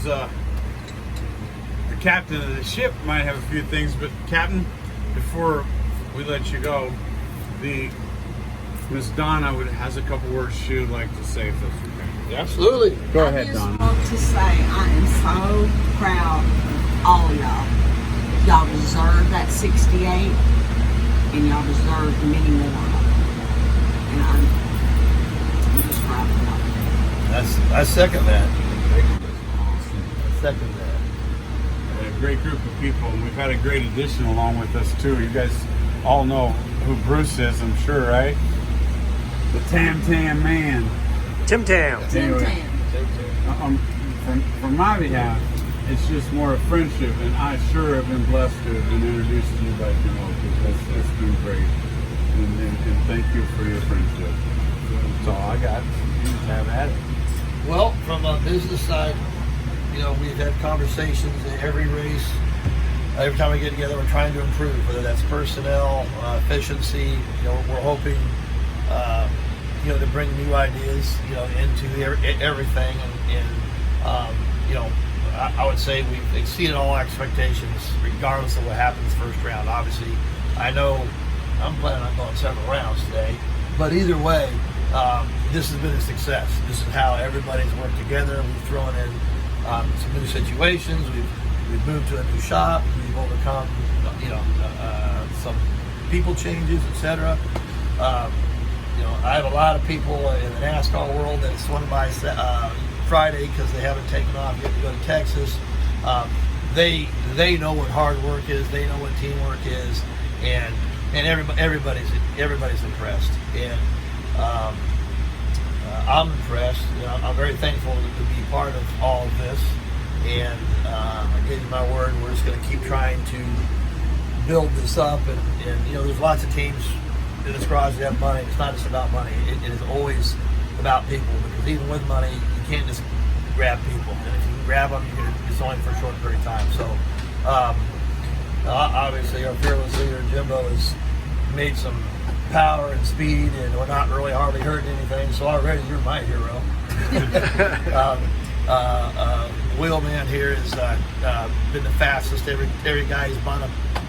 the captain of the ship might have a few things, but Captain, before we let you go, Miss Donna has a couple words she would like to say if that's okay. Absolutely. Go ahead, Donna. I just want to say I am so proud of all of y'all. Y'all deserve that 68, and y'all deserve many more of them. And I'm just proud of y'all. I second that. Awesome. I second that. A great group of people, and we've had a great addition along with us too. You guys all know who Bruce is, I'm sure, right? The Tam Tam Man. Tim Tam. Anyway, from my behalf, it's just more a friendship, and I sure have been blessed to have been introduced to you by Jimbo, because that's been great. And thank you for your friendship. That's all I got. You just have at it. Well, from a business side, we've had conversations in every race. Every time we get together, we're trying to improve, whether that's personnel, efficiency. We're hoping, to bring new ideas, into everything. And I would say we've exceeded all expectations, regardless of what happens first round. Obviously, I know I'm planning on going several rounds today, but either way, this has been a success. This is how everybody's worked together. We've thrown in some new situations. We've moved to a new shop. We've overcome, some people changes, etc. I have a lot of people in the NASCAR world that swung by Friday because they haven't taken off yet to go to Texas. They know what hard work is. They know what teamwork is, and everybody's impressed. And I'm impressed. I'm very thankful to be part of all of this. And I gave you my word. We're just going to keep trying to build this up. And there's lots of teams in this garage that have money. It's not just about money. It is always about people, because even with money, you can't just grab people. And if you can grab them, it's only for a short period of time. So obviously our fearless leader, Jimbo, has made some power and speed, and we're not really hardly hurting anything. So already you're my hero. Wheelman here has been the fastest every guy he's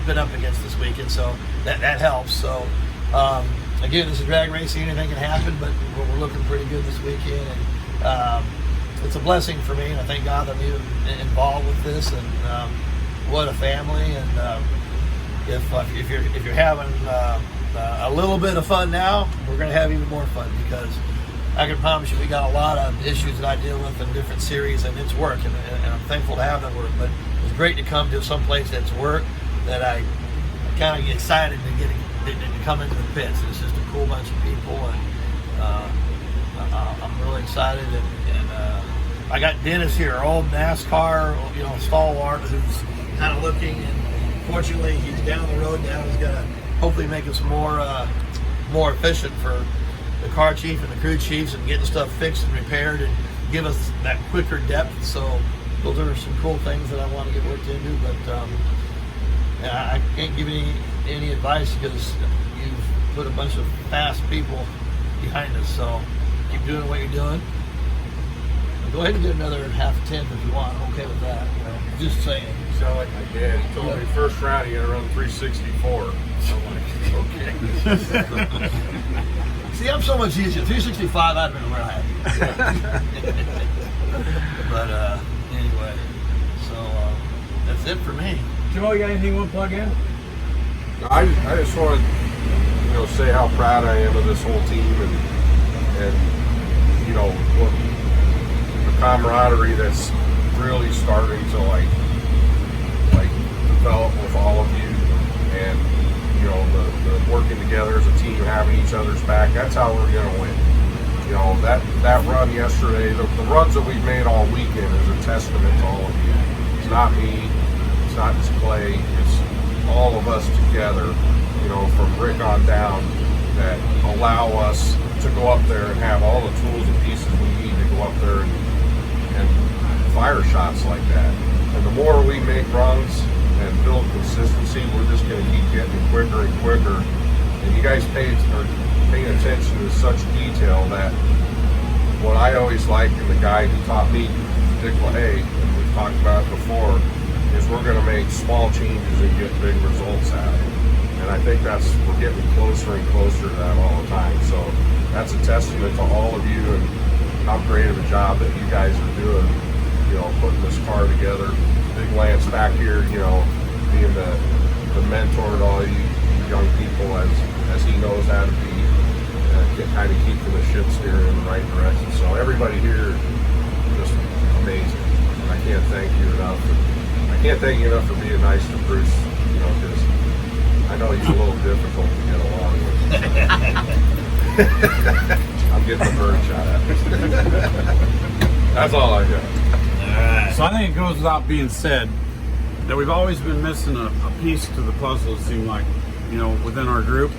been up against this weekend, so that helps. So again, this is drag racing, anything can happen, but we're looking pretty good this weekend, and it's a blessing for me, and I thank God that I'm even involved with this, and what a family. And if you're having a little bit of fun now, we're going to have even more fun, because I can promise you we got a lot of issues that I deal with in different series, and it's work, and I'm thankful to have that work. But it's great to come to some place that's work that I kind of get excited to come into the pits. It's just a cool bunch of people, and I'm really excited. And I got Dennis here, our old NASCAR, stalwart, who's kind of looking, and fortunately he's down the road now. He's gonna hopefully make us more efficient for the car chief and the crew chiefs, and getting stuff fixed and repaired, and give us that quicker depth. So those are some cool things that I want to get worked into. But I can't give any advice, because you've put a bunch of fast people behind us. So keep doing what you're doing. Go ahead and get another half a tenth if you want. I'm okay with that. Just saying. You sound like my dad. He told me first round you got to run 364. I'm like, okay. See, I'm so much easier. 365, I'd have been real happy. But anyway, so that's it for me. Joe, you got anything you want to plug in? I just want to say how proud I am of this whole team, and what the camaraderie that's really starting to like develop with all of you, and the working together as a team, having each other's back. That's how we're going to win. That run yesterday, the runs that we've made all weekend is a testament to all of you. It's not me, it's not just Clay, it's all of us together, from Rick on down, that allow us to go up there and have all the tools and pieces we need to go up there and fire shots like that. And the more we make runs and build consistency, we're just going to keep getting quicker and quicker. And you guys paying attention to such detail that what I always like, and the guy who taught me, Dick LaHaye, we've talked about it before, is we're going to make small changes and get big results out of it. And I think we're getting closer and closer to that all the time. So that's a testament to all of you and how great of a job that you guys are doing, putting this car together. Big Lance back here, being the mentor to all you young people as he knows how to be, kind of keeping the ship steering in the right direction. So everybody here, just amazing. And I can't thank you enough. I can't thank you enough for being nice to Bruce, because I know he's a little difficult to get along with. I'm getting the bird shot at me. That's all I got. So I think it goes without being said that we've always been missing a piece to the puzzle, it seemed like, within our group.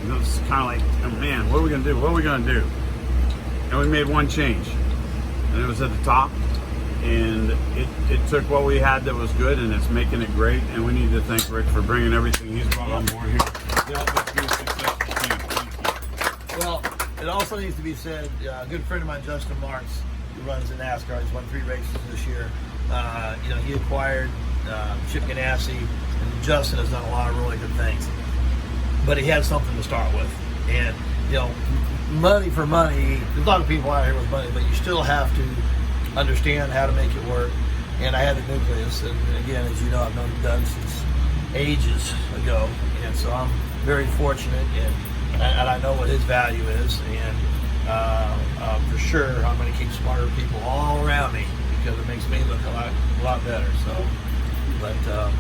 It's kind of like, oh man, what are we going to do? What are we going to do? And we made one change, and it was at the top. And it took what we had that was good, and it's making it great. And we need to thank Rick for bringing everything he's brought on board here to help us be a successful team. Thank you. Well, it also needs to be said, a good friend of mine, Justin Marks, who runs in NASCAR, he's won 3 races this year. He acquired Chip Ganassi, and Justin has done a lot of really good things. But he had something to start with. And, money for money, there's a lot of people out here with money, but you still have to understand how to make it work. And I had the nucleus, and again, as you know, I've known Doug since ages ago. And so I'm very fortunate, and I know what his value is. And for sure, I'm going to keep smarter people all around me because it makes me look a lot better. So, but I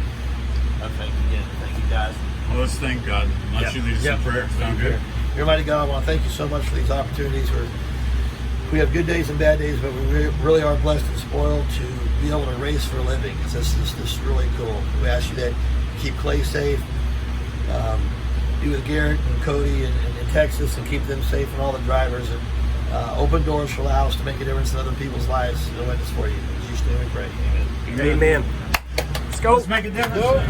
thank you guys. Well, let's thank God. Let's you lead us in prayer. Sound good? Everybody, God, I want to thank you so much for these opportunities. We have good days and bad days, but we really are blessed and spoiled to be able to race for a living. This is really cool. We ask you to keep Clay safe, be with Garrett and Cody in Texas, and keep them safe and all the drivers, and open doors for us to make a difference in other people's lives. No witness for you. In Jesus' name we pray. Amen. Amen. Let's go. Let's make a difference.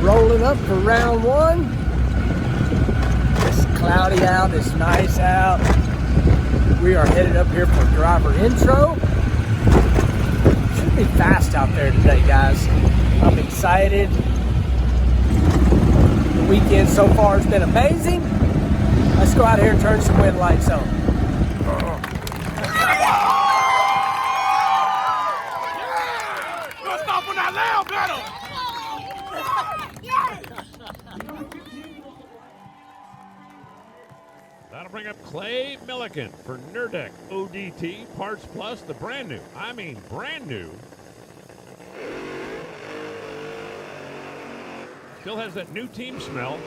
Rolling up for round 1. It's cloudy out, it's nice out. We are headed up here for driver intro. Should be fast out there today, guys. I'm excited. The weekend so far has been amazing. Let's go out here and turn some wind lights on. Let's stop on that loud pedal. That'll bring up Clay Milliken for Nerdec ODT Parts Plus, the brand new, brand new. Still has that new team smell.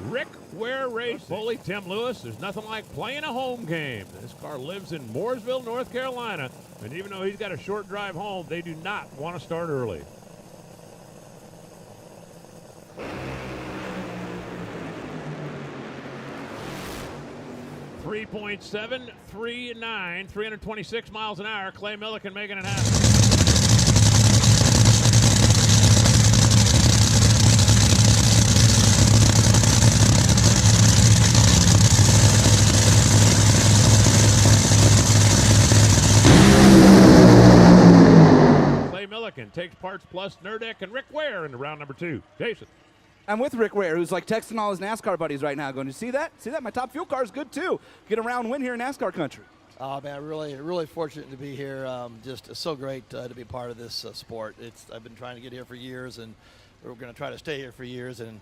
Rick Ware Race bully Tim Lewis. There's nothing like playing a home game. This car lives in Mooresville, North Carolina, and even though he's got a short drive home, they do not want to start early. .739, 326 miles an hour. Clay Milliken making it happen. Clay Milliken takes Parts Plus, Nerdec, and Rick Ware into round number 2. Jason. I'm with Rick Ware, who's like texting all his NASCAR buddies right now, going, "You see that? See that? My top fuel car is good too. Get a round win here in NASCAR country." Oh man, really fortunate to be here. Just so great to be part of this sport. I've been trying to get here for years, and we're going to try to stay here for years. And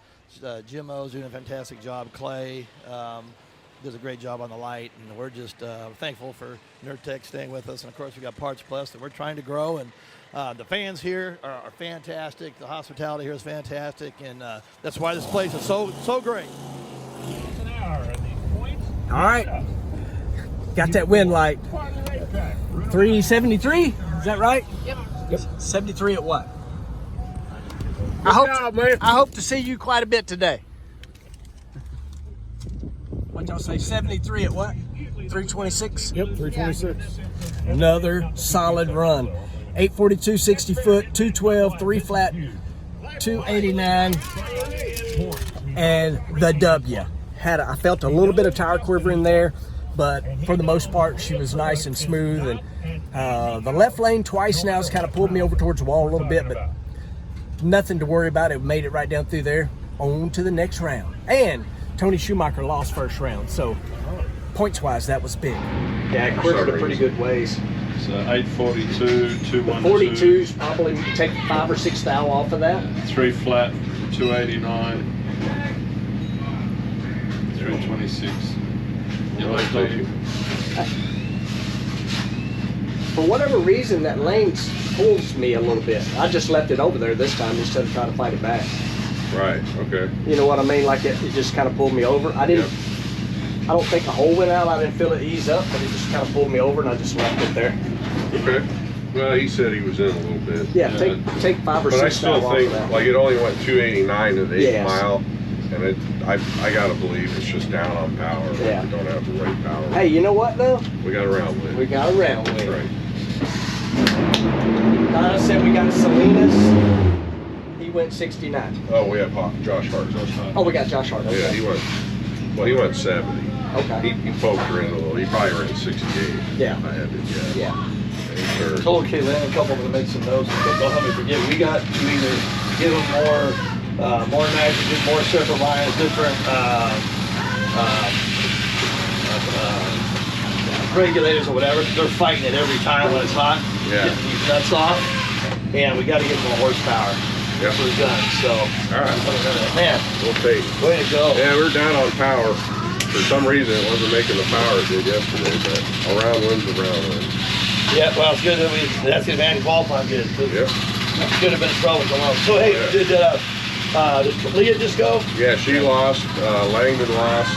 Jim O's doing a fantastic job. Clay does a great job on the light, and we're just thankful for NerdTech staying with us. And of course, we got Parts Plus that we're trying to grow. And the fans here are fantastic. The hospitality here is fantastic, and that's why this place is so great. All right. Got that wind light. 373? Is that right? Yep. 73 at what? I hope to see you quite a bit today. What y'all say? 73 at what? 326? Yep, 326. Another solid run. 842, 60 foot, 212, 3 flat, 289, and the W. I felt a little bit of tire quiver in there, but for the most part, she was nice and smooth, and The left lane twice now has kind of pulled me over towards the wall a little bit, but nothing to worry about. It made it right down through there. On to the next round. And Tony Schumacher lost first round, so points-wise, that was big. Yeah, it quivered a pretty good ways. So 842, 212. 42's probably take 5 or 6 thou off of that. 3 flat, 289. 326. For whatever reason, that lane pulls me a little bit. I just left it over there this time instead of trying to fight it back. Right, okay. You know what I mean? Like it just kind of pulled me over. I didn't. Yep. I don't think a hole went out. I didn't feel it ease up, but it just kind of pulled me over, and I just left it there. Okay. Well, he said he was in a little bit. Yeah, take 5 or 6 But I still off think, of that. like, it only went 289 to the 8th Yes. mile, and I gotta believe it's just down on power. Yeah. We don't have the right power. Hey, you know what though? We got a round win. We got a round That's win. right. Donna said we got Salinas. He went 69. Oh, we have Josh Hart. Oh, we got Josh Hart. Okay. Yeah, he went 70. Okay. He poked her in a little. He probably ran 68. Yeah. I had it, yeah. Yeah. Sure. Told Kaylin a couple of them to make some notes. Don't help me forget. We got to either give them more nitrogen, more serpentine, different regulators or whatever. They're fighting it every time when it's hot. Yeah. Getting these nuts off, and we got to give them more horsepower. Yep. For the gun. So, All right. man, We'll take. way to go. Yeah, we're down on power. For some reason, it wasn't making the power it did yesterday, but a round win's a round win. Yeah, well, it's good that that's the advantage qualifying good. Yep. Could have been trouble along. So, hey, Yeah. did Leah just go? Yeah, she lost. Langdon lost.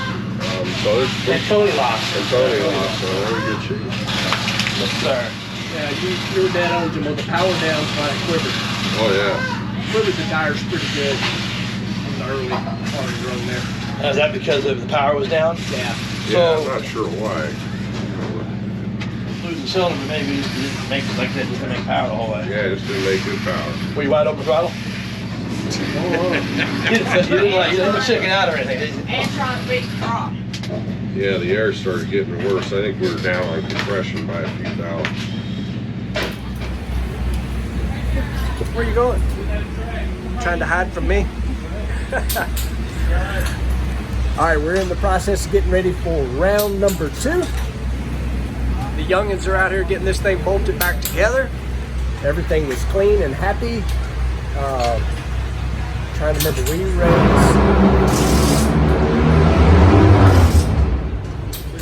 So And there's Tony lost. and Tony lost. So we're in good shape. Yes, sir. Yeah, you were dead on, Jim. With the power down, why it quivered. Oh yeah. Quivered the tires pretty good in the early part of the run there. Is that because of the power was down? Yeah. Yeah, I'm So, not sure why. losing cylinder, but maybe it didn't make it like that, just didn't make power the whole way. Yeah, it just didn't make good power. Were you wide open throttle? you didn't chicken out or anything, did you? And trying to beat the drop. Yeah, the air started getting worse. I think we were down on compression by a few thou. Where you going? Trying to hide from me? All right, we're in the process of getting ready for round number 2. The youngins are out here getting this thing bolted back together. Everything was clean and happy. Trying to remember, we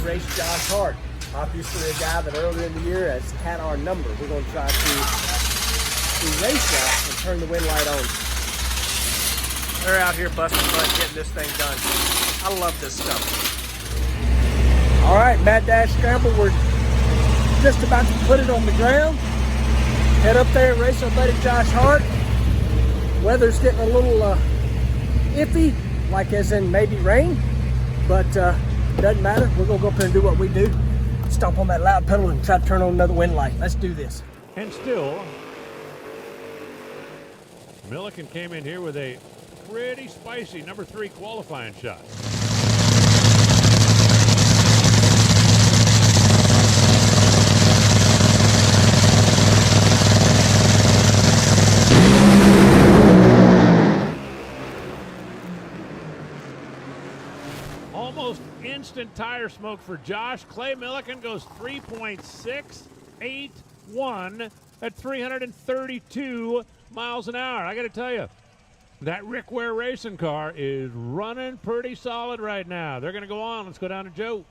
raced Josh Hart, obviously a guy that earlier in the year has had our number. We're going to try to race that and turn the wind light on. They're out here busting butt getting this thing done. I love this stuff. All right, Mad Dash Scramble, we're just about to put it on the ground. Head up there and race our buddy Josh Hart. Weather's getting a little iffy, like as in maybe rain, but doesn't matter. We're gonna go up there and do what we do. Stomp on that loud pedal and try to turn on another wind light. Let's do this. And still, Milliken came in here with a pretty spicy number 3 qualifying shot. Almost instant tire smoke for Josh. Clay Milliken goes 3.681 at 332 miles an hour. I got to tell you, that Rick Ware racing car is running pretty solid right now. They're going to go on. Let's go down to Joe.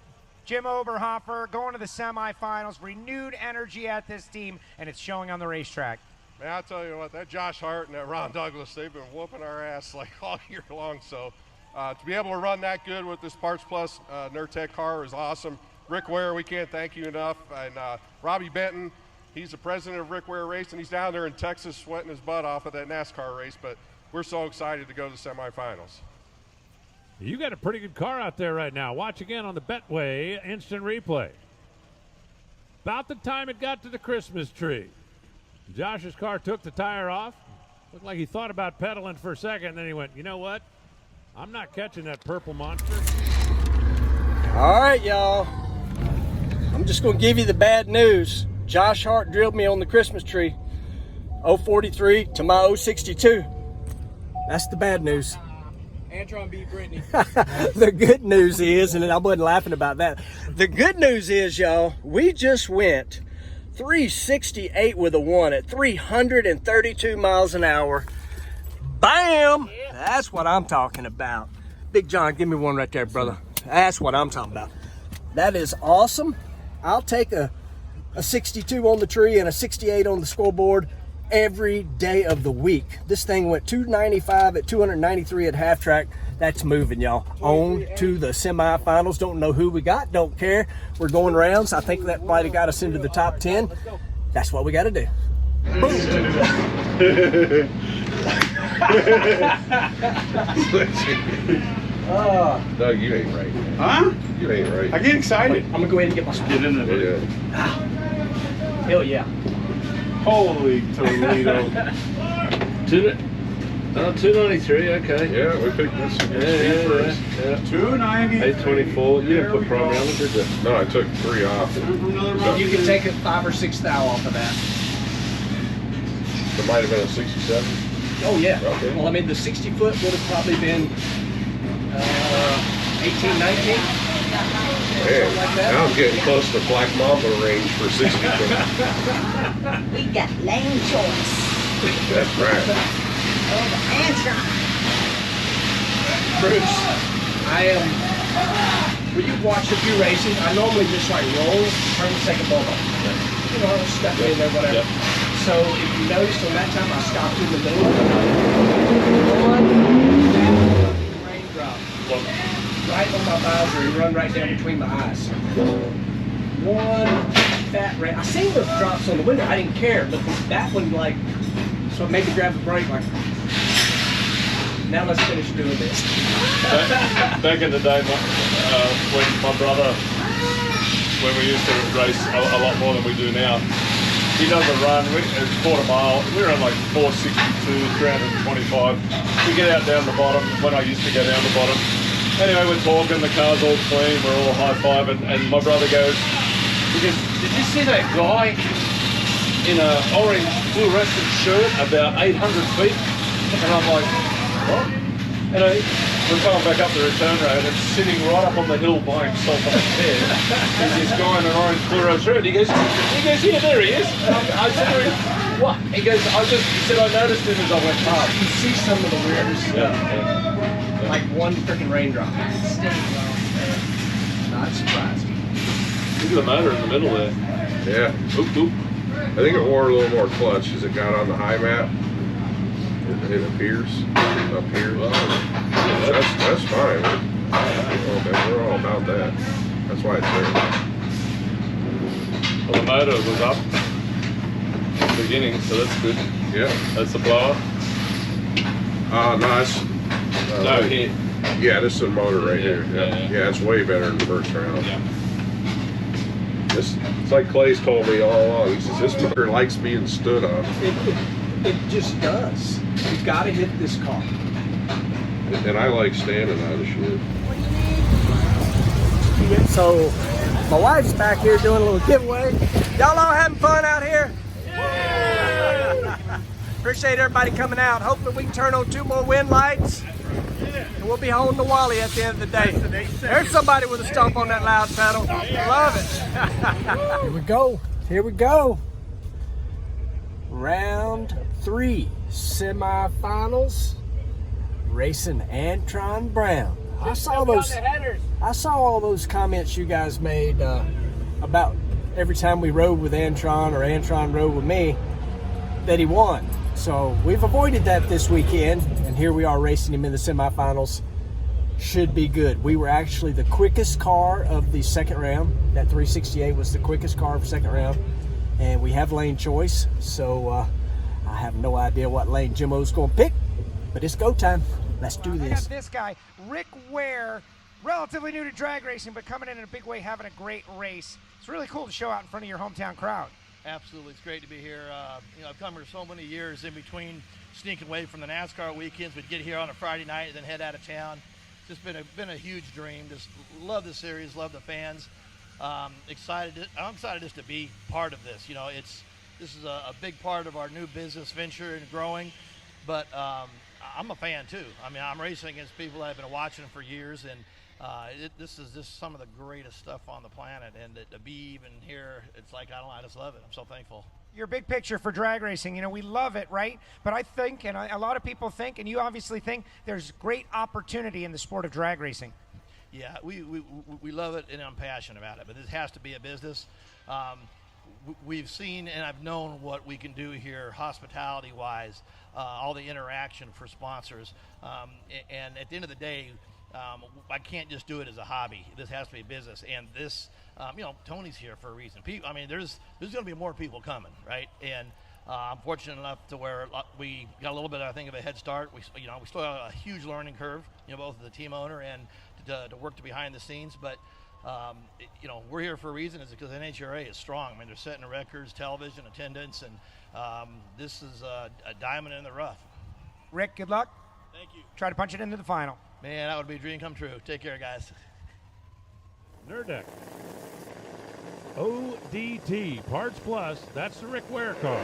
Jim Oberhofer going to the semifinals. Renewed energy at this team, and it's showing on the racetrack. Man, I'll tell you what, that Josh Hart and that Ron Douglas, they've been whooping our ass like all year long. So to be able to run that good with this Parts Plus Nurtec car is awesome. Rick Ware, we can't thank you enough. And Robbie Benton, he's the president of Rick Ware Racing. He's down there in Texas sweating his butt off of that NASCAR race, but we're so excited to go to the semifinals. You got a pretty good car out there right now. Watch again on the Betway instant replay. About the time it got to the Christmas tree, Josh's car took the tire off. Looked like he thought about pedaling for a second, and then he went, you know what? I'm not catching that purple monster. All right, y'all. I'm just going to give you the bad news. Josh Hart drilled me on the Christmas tree. 043 to my 062. That's the bad news. Antron beat Brittany. The good news is, and I wasn't laughing about that. The good news is, y'all, we just went 368 with a 1 at 332 miles an hour. Bam! That's what I'm talking about. Big John, give me one right there, brother. That's what I'm talking about. That is awesome. I'll take a 62 on the tree and a 68 on the scoreboard every day of the week. This thing went 295 at 293 at half track. That's moving, y'all. On to the semifinals. Don't know who we got. Don't care. We're going rounds. I think that might have got us into the top 10. That's what we got to do. Doug, you ain't right. Huh? You ain't right. I get excited. I'm going to go ahead and get my spin in there. Hell yeah. Holy Toledo. 293, okay. Yeah, we picked this. Yeah. 290. 824. You didn't put prime round, did you? No, I took 3 off. You can take a 5 or 6 thou off of that. It might have been a 67. Oh yeah. Okay. Well, I mean, the 60 foot would have probably been 18, 19. Man, like that. now I'm getting close to Black Mamba range for 60 foot. We got lane choice. That's right. Oh, the answer. Bruce, I am. When you watch a few races, I normally just like roll, turn the second ball off. You know, stuff it in there, whatever. So if you notice, on that time I stopped in the middle. One raindrop. Right on my visor, he run right down between my eyes. One fat rain. I seen those drops on the window. I didn't care, but that one, like, so it made me grab the brake, like, now let's finish doing this. Back in the day, when my brother, when we used to race a lot more than we do now, he does a run, it's quarter mile, we were on like 462, 325. We get out down the bottom, when I used to go down the bottom. Anyway, we're talking, the car's all clean, we're all high-fiving, and my brother goes, did you see that guy in an orange fluorescent shirt about 800 feet? And I'm like, what? Anyway, we're coming back up the return road and sitting right up on the hill by himself on the bed. There's this guy in an orange fluorescent shirt. He goes, yeah, there he is. And I said to him, what? He goes, he said, I noticed him as I went past. You see some of the weirdest stuff. Like one freaking raindrop. Not surprised. Look at the motor in the middle there. Yeah. Oop, oop. I think it wore a little more clutch as it got on the high map. It appears up here. That's fine. We're all about that. That's why it's there. Well, the motor was up in the beginning, so that's good. Yeah. That's the blower. Nice. No, here. Yeah, this is the motor right here. Yeah, it's way better than the first round. Yeah. It's like Clay's told me all along. He says this motor likes being stood on. It just does. You gotta hit this car. And I like standing on the shit. So my wife's back here doing a little giveaway. Y'all all having fun out here? Yeah! Appreciate everybody coming out. Hopefully we can turn on 2 more wind lights. And we'll be holding the Wally at the end of the day. There's somebody with a stomp on that loud pedal. Love it. Here we go. Here we go. Round 3, semifinals. Racing Antron Brown. I saw all those comments you guys made about every time we rode with Antron or Antron rode with me that he won. So we've avoided that this weekend, and here we are racing him in the semifinals. Should be good. We were actually the quickest car of the second round. That 368 was the quickest car of the second round, and we have lane choice. So I have no idea what lane Jimmo's going to pick, but it's go time. Let's do I this. have this guy, Rick Ware, relatively new to drag racing, but coming in a big way, having a great race. It's really cool to show out in front of your hometown crowd. Absolutely, it's great to be here. I've come here so many years in between sneaking away from the NASCAR weekends. We'd get here on a Friday night and then head out of town. It's just been a huge dream. Just love the series, love the fans. I'm excited just to be part of this. You know, this is a big part of our new business venture and growing, but I'm a fan too. I mean, I'm racing against people that have been watching for years, and this is just some of the greatest stuff on the planet, and to be even here, it's like, I don't know, I just love it. I'm so thankful. Your big picture for drag racing, you know, we love it, right? But I think, and a lot of people think, and you obviously think, there's great opportunity in the sport of drag racing. Yeah, we love it, and I'm passionate about it, but this has to be a business. We've seen and I've known what we can do here hospitality-wise, all the interaction for sponsors. And at the end of the day, I can't just do it as a hobby. This has to be a business. And this, you know, Tony's here for a reason. I mean, there's going to be more people coming, right? And I'm fortunate enough to where we got a little bit, I think, of a head start. We still have a huge learning curve, you know, both as the team owner and to work to behind the scenes. But you know, we're here for a reason, is because NHRA is strong. I mean, they're setting records, television attendance, and this is a diamond in the rough. Rick, good luck. Thank you. Try to punch it into the final. Man, that would be a dream come true. Take care, guys. Nerd ODT Parts Plus. That's the Rick Ware car.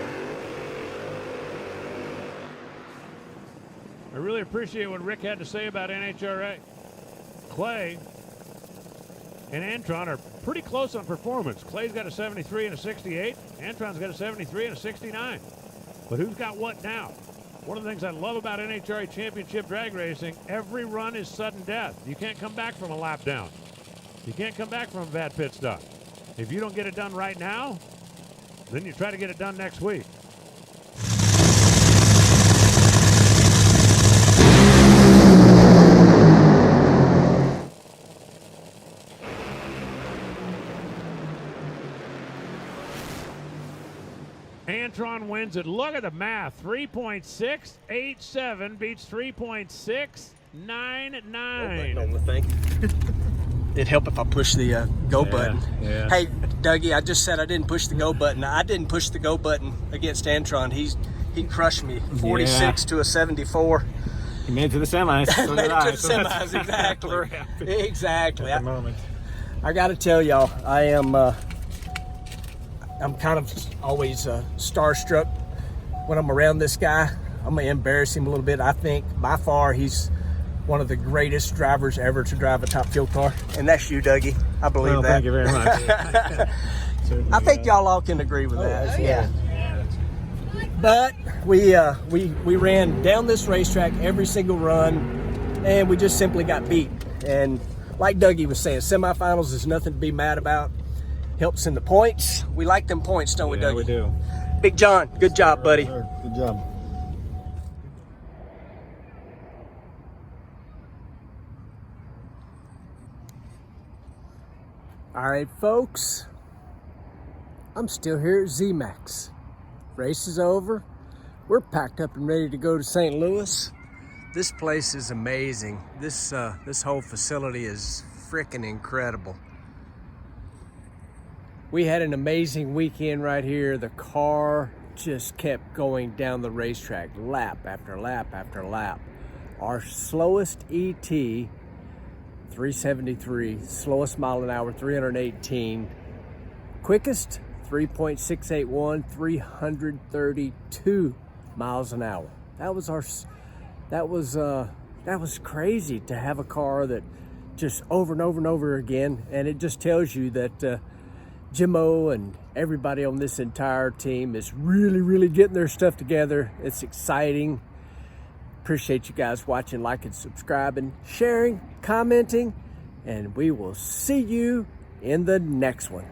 I really appreciate what Rick had to say about NHRA. Clay and Antron are pretty close on performance. Clay's got a 73 and a 68. Antron's got a 73 and a 69. But who's got what now? One of the things I love about NHRA Championship drag racing, every run is sudden death. You can't come back from a lap down. You can't come back from a bad pit stop. If you don't get it done right now, then you try to get it done next week. Antron wins it. Look at the math. 3.687 beats 3.699. On the thing. It'd help if I push the go button. Yeah. Hey, Dougie, I just said I didn't push the go button. I didn't push the go button against Antron. He crushed me. 46 to a 74. He made it to the semis. So made did it I. to the semis, exactly. We're happy Exactly. at the moment. I got to tell y'all, I'm kind of always starstruck when I'm around this guy. I'm going to embarrass him a little bit. I think by far he's one of the greatest drivers ever to drive a top fuel car. And that's you, Dougie. I believe that. Thank you very much. I think y'all all can agree with that. Yeah. But we ran down this racetrack every single run, and we just simply got beat. And like Dougie was saying, semifinals is nothing to be mad about. Helps in the points. We like them points, don't we, Dougie? We do. Big John, good job, buddy. Good job. All right, folks. I'm still here at ZMAX. Race is over. We're packed up and ready to go to St. Louis. This place is amazing. This whole facility is freaking incredible. We had an amazing weekend right here. The car just kept going down the racetrack, lap after lap after lap. Our slowest ET, 373, slowest mile an hour, 318. Quickest, 3.681, 332 miles an hour. That was crazy to have a car that just over and over and over again, and it just tells you that Jimmo and everybody on this entire team is really getting their stuff together. It's exciting. Appreciate you guys watching, liking, subscribing, sharing, commenting, and we will see you in the next one.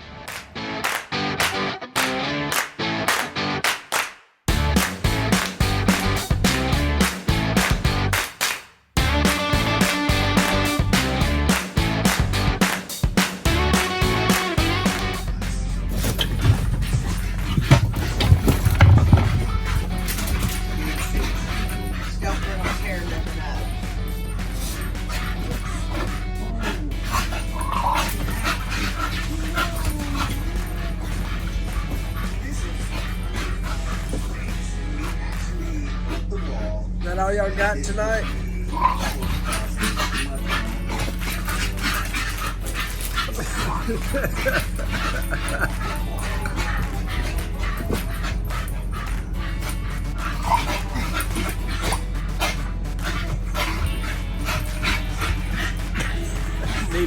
Is that all y'all got tonight? Need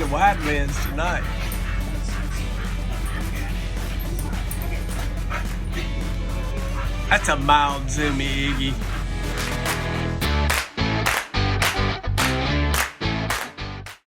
a wide lens tonight. That's a mild zoomy, Iggy.